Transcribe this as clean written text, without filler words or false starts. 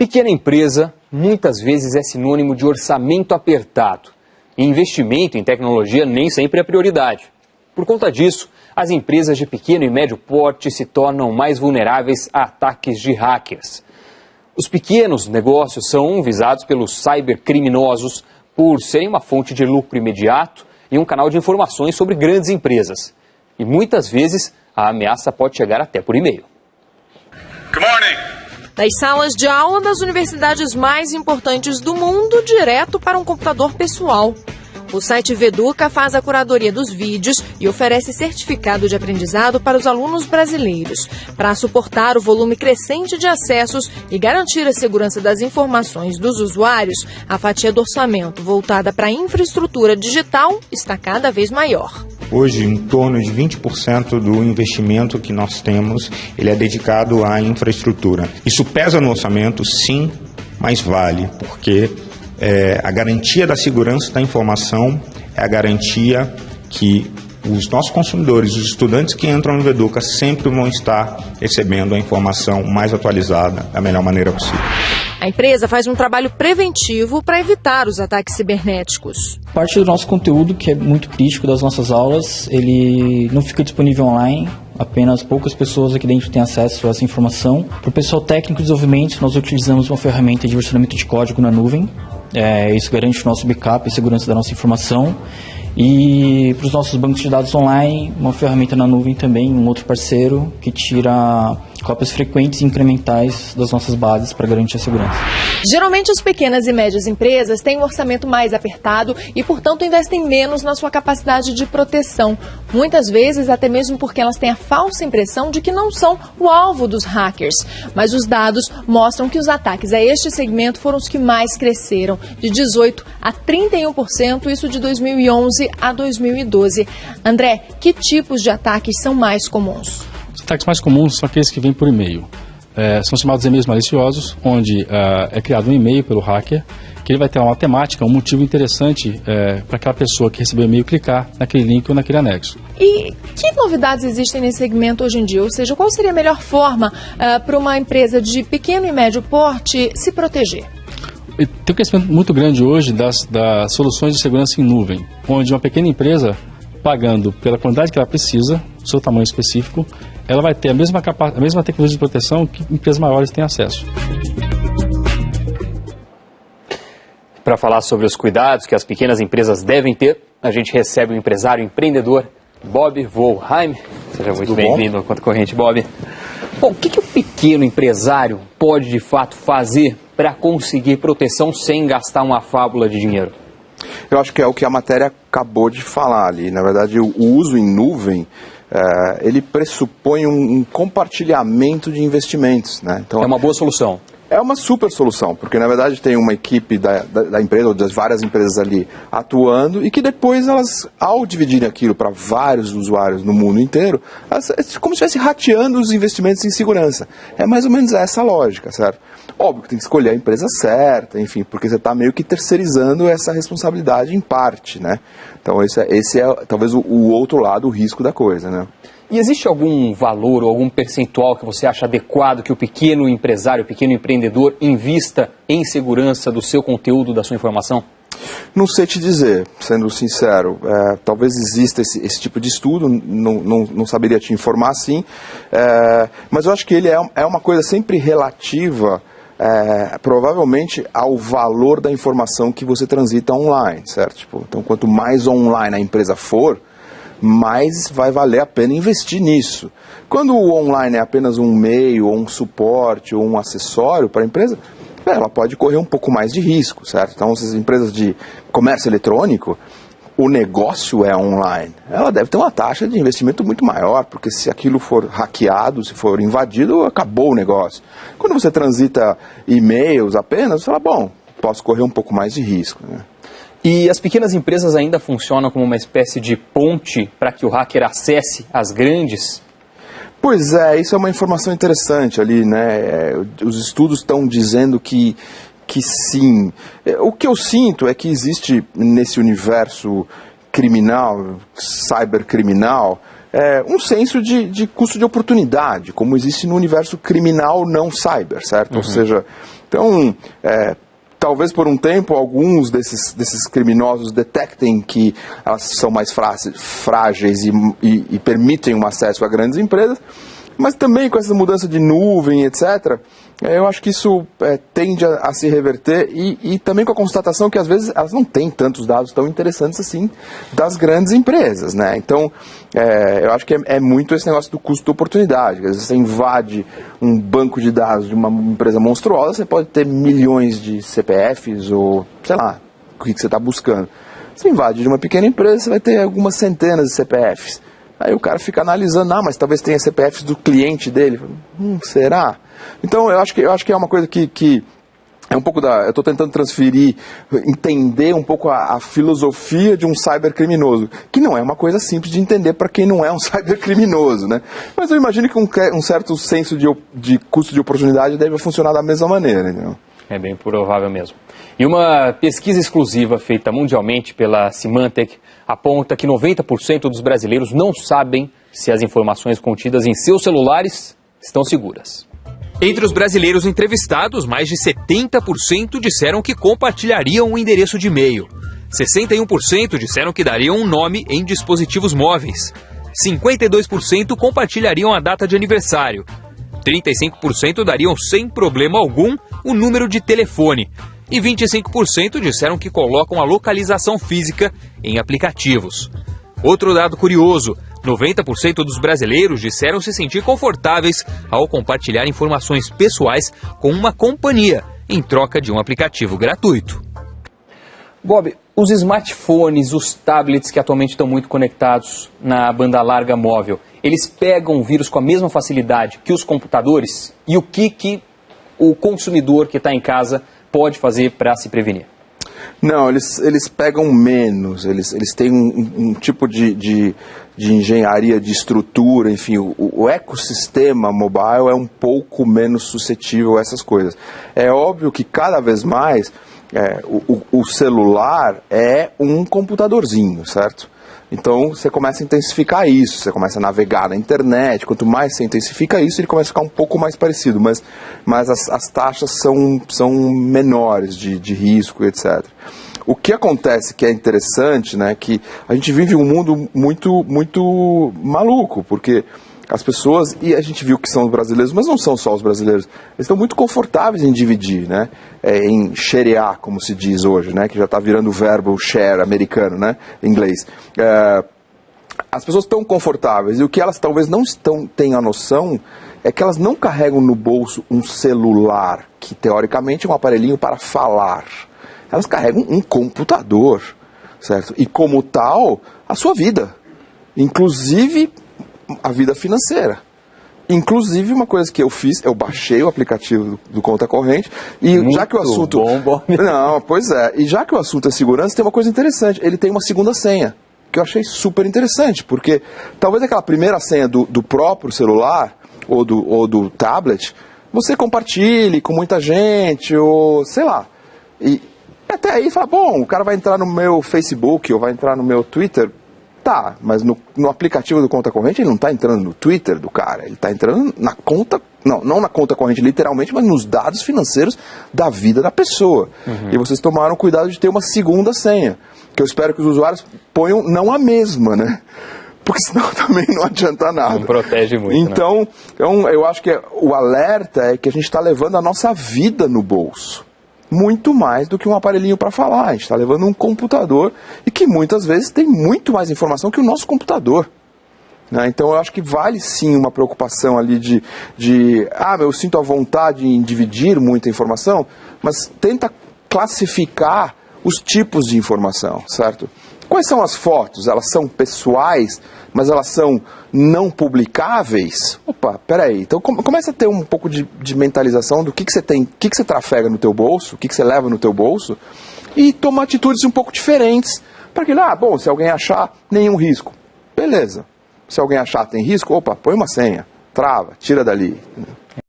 Pequena empresa muitas vezes é sinônimo de orçamento apertado. E investimento em tecnologia nem sempre é prioridade. Por conta disso, as empresas de pequeno e médio porte se tornam mais vulneráveis a ataques de hackers. Os pequenos negócios são visados pelos cybercriminosos por serem uma fonte de lucro imediato e um canal de informações sobre grandes empresas. E muitas vezes a ameaça pode chegar até por e-mail. Good morning. Das salas de aula das universidades mais importantes do mundo, direto para um computador pessoal. O site Veduca faz a curadoria dos vídeos e oferece certificado de aprendizado para os alunos brasileiros. Para suportar o volume crescente de acessos e garantir a segurança das informações dos usuários, a fatia do orçamento voltada para a infraestrutura digital está cada vez maior. Hoje, em torno de 20% do investimento que nós temos, ele é dedicado à infraestrutura. Isso pesa no orçamento, sim, mas vale, porque a garantia da segurança da informação é a garantia que os nossos consumidores, os estudantes que entram no Veduca, sempre vão estar recebendo a informação mais atualizada da melhor maneira possível. A empresa faz um trabalho preventivo para evitar os ataques cibernéticos. Parte do nosso conteúdo, que é muito crítico das nossas aulas, ele não fica disponível online. Apenas poucas pessoas aqui dentro têm acesso a essa informação. Para o pessoal técnico de desenvolvimento, nós utilizamos uma ferramenta de versionamento de código na nuvem. Isso garante o nosso backup e segurança da nossa informação. E para os nossos bancos de dados online, uma ferramenta na nuvem também, um outro parceiro que tira cópias frequentes e incrementais das nossas bases para garantir a segurança. Geralmente as pequenas e médias empresas têm um orçamento mais apertado e, portanto, investem menos na sua capacidade de proteção. Muitas vezes até mesmo porque elas têm a falsa impressão de que não são o alvo dos hackers. Mas os dados mostram que os ataques a este segmento foram os que mais cresceram, de 18% a 31%, isso de 2011 a 2012. André, que tipos de ataques são mais comuns? Os ataques mais comuns são aqueles que vêm por e-mail. São chamados e-mails maliciosos, onde é criado um e-mail pelo hacker, que ele vai ter uma matemática, um motivo interessante para aquela pessoa que recebeu o e-mail clicar naquele link ou naquele anexo. E que novidades existem nesse segmento hoje em dia? Ou seja, qual seria a melhor forma para uma empresa de pequeno e médio porte se proteger? Tem um crescimento muito grande hoje das soluções de segurança em nuvem, onde uma pequena empresa, pagando pela quantidade que ela precisa, seu tamanho específico, ela vai ter a mesma tecnologia de proteção que empresas maiores têm acesso. Para falar sobre os cuidados que as pequenas empresas devem ter, a gente recebe o empresário empreendedor Bob Wollheim. Seja muito bem-vindo ao Conta Corrente, Bob. Bom, o que o pequeno empresário pode de fato fazer para conseguir proteção sem gastar uma fábula de dinheiro? Eu acho que é o que a matéria acabou de falar ali. Na verdade, o uso em nuvem, ele pressupõe um compartilhamento de investimentos, né? Então, é uma boa solução. É uma super solução, porque na verdade tem uma equipe da empresa, ou das várias empresas ali atuando, e que depois elas, ao dividirem aquilo para vários usuários no mundo inteiro, é como se estivesse rateando os investimentos em segurança. É mais ou menos essa a lógica, certo? Óbvio que tem que escolher a empresa certa, enfim, porque você está meio que terceirizando essa responsabilidade em parte, né? Então esse é talvez o outro lado, o risco da coisa, né? E existe algum valor ou algum percentual que você acha adequado que o pequeno empresário, o pequeno empreendedor invista em segurança do seu conteúdo, da sua informação? Não sei te dizer, sendo sincero. Talvez exista esse tipo de estudo, não saberia te informar assim, mas eu acho que ele é uma coisa sempre relativa, provavelmente ao valor da informação que você transita online, certo? Então, quanto mais online a empresa for, mais vai valer a pena investir nisso. Quando o online é apenas um meio, ou um suporte, ou um acessório para a empresa, ela pode correr um pouco mais de risco, certo? Então, essas empresas de comércio eletrônico, o negócio é online. Ela deve ter uma taxa de investimento muito maior, porque se aquilo for hackeado, se for invadido, acabou o negócio. Quando você transita e-mails apenas, você fala, bom, posso correr um pouco mais de risco, né? E as pequenas empresas ainda funcionam como uma espécie de ponte para que o hacker acesse as grandes? Pois é, isso é uma informação interessante ali, né? Os estudos estão dizendo que sim. O que eu sinto é que existe nesse universo criminal, cybercriminal, um senso de custo de oportunidade, como existe no universo criminal não cyber, certo? Ou seja, então, talvez por um tempo alguns desses criminosos detectem que elas são mais frágeis e permitem um acesso a grandes empresas, mas também com essa mudança de nuvem, etc., eu acho que isso tende a se reverter e também com a constatação que às vezes elas não têm tantos dados tão interessantes assim das grandes empresas, né? Então, eu acho que é muito esse negócio do custo de oportunidade. Às vezes você invade um banco de dados de uma empresa monstruosa, você pode ter milhões de CPFs ou, sei lá, o que você está buscando. Você invade de uma pequena empresa, você vai ter algumas centenas de CPFs. Aí o cara fica analisando, mas talvez tenha CPFs do cliente dele. Será? Então eu acho que é uma coisa que é um pouco eu estou tentando transferir, entender um pouco a filosofia de um cybercriminoso, que não é uma coisa simples de entender para quem não é um cybercriminoso, né? Mas eu imagino que um certo senso de custo de oportunidade deve funcionar da mesma maneira, entendeu? É bem provável mesmo. E uma pesquisa exclusiva feita mundialmente pela Symantec aponta que 90% dos brasileiros não sabem se as informações contidas em seus celulares estão seguras. Entre os brasileiros entrevistados, mais de 70% disseram que compartilhariam o endereço de e-mail. 61% disseram que dariam um nome em dispositivos móveis. 52% compartilhariam a data de aniversário. 35% dariam sem problema algum o número de telefone. E 25% disseram que colocam a localização física em aplicativos. Outro dado curioso: 90% dos brasileiros disseram se sentir confortáveis ao compartilhar informações pessoais com uma companhia, em troca de um aplicativo gratuito. Bob, os smartphones, os tablets que atualmente estão muito conectados na banda larga móvel, eles pegam o vírus com a mesma facilidade que os computadores? E o que o consumidor que está em casa pode fazer para se prevenir? Não, eles pegam menos, eles têm um tipo de engenharia de estrutura, enfim, o ecossistema mobile é um pouco menos suscetível a essas coisas. É óbvio que cada vez mais o celular é um computadorzinho, certo? Então você começa a intensificar isso, você começa a navegar na internet, quanto mais você intensifica isso, ele começa a ficar um pouco mais parecido, mas as taxas são menores de risco, etc. O que acontece que é interessante, né, que a gente vive um mundo muito, muito maluco, porque as pessoas, e a gente viu que são os brasileiros, mas não são só os brasileiros, eles estão muito confortáveis em dividir, né? Em sharear, como se diz hoje, né? Que já está virando o verbo share americano, né? Em inglês. As pessoas estão confortáveis e o que elas talvez não tenham a noção é que elas não carregam no bolso um celular, que teoricamente é um aparelhinho para falar. Elas carregam um computador, certo? E como tal, a sua vida. Inclusive a vida financeira. Inclusive, uma coisa que eu fiz, eu baixei o aplicativo do Conta Corrente e muito já que o assunto... bom. Não, pois é. E já que o assunto é segurança, tem uma coisa interessante. Ele tem uma segunda senha, que eu achei super interessante, porque talvez aquela primeira senha do próprio celular ou do tablet, você compartilhe com muita gente, ou sei lá. E até aí fala, bom, o cara vai entrar no meu Facebook ou vai entrar no meu Twitter. Tá, mas no aplicativo do Conta Corrente ele não está entrando no Twitter do cara, ele está entrando na conta, não na conta corrente literalmente, mas nos dados financeiros da vida da pessoa. E vocês tomaram cuidado de ter uma segunda senha, que eu espero que os usuários ponham não a mesma, né? Porque senão também não adianta nada. Não protege muito, então eu acho que o alerta é que a gente está levando a nossa vida no bolso. Muito mais do que um aparelhinho para falar. A gente está levando um computador e que muitas vezes tem muito mais informação que o nosso computador. Né? Então eu acho que vale sim uma preocupação ali eu sinto a vontade em dividir muita informação, mas tenta classificar os tipos de informação, certo? Quais são as fotos? Elas são pessoais, mas elas são não publicáveis? Opa, peraí. Então começa a ter um pouco de mentalização do que você tem, o que você trafega no teu bolso, o que você leva no teu bolso, e toma atitudes um pouco diferentes. Para que, se alguém achar, nenhum risco. Beleza. Se alguém achar tem risco, opa, põe uma senha, trava, tira dali.